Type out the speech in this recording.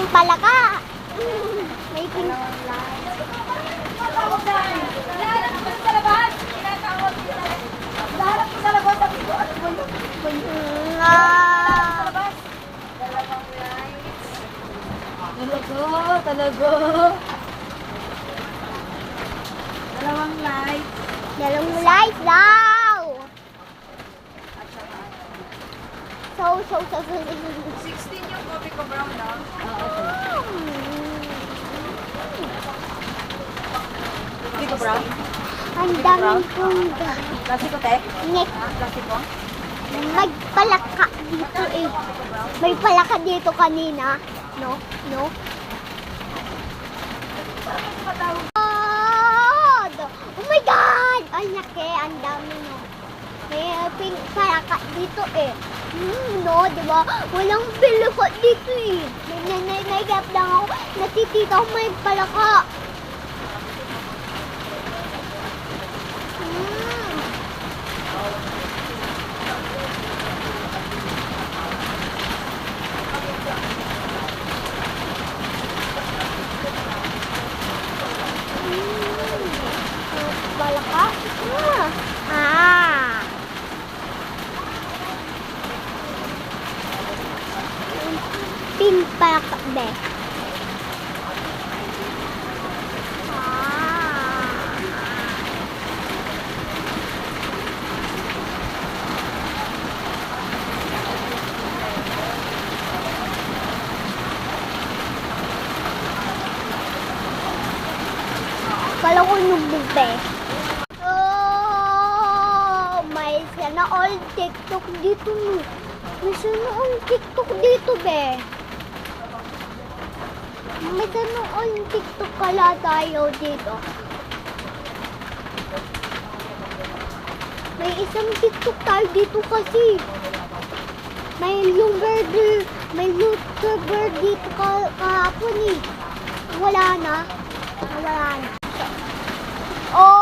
ng palaka. May pink. Talaga. Dalawang light. Dalawang light daw. So. 16 yung coffee ko brown daw. Coffee ko brown? Ang dami kong Klasiko, te? nek. Klasiko? May palaka dito eh. May palaka dito kanina. No? God! Oh my God! Ang laki, ang dami no. May pink palaka dito eh. No, diba? Walang palaka dito eh. Nagap lang ako. Natitita ko may palaka. Palaka? Pink palaka be. Kala ko nubog be. May sana all TikTok dito mo. May sana all TikTok dito be. May sana all TikTok kala tayo dito. May isang TikTok tayo dito kasi. May YouTuber dito kahapon eh. Wala na. Oh!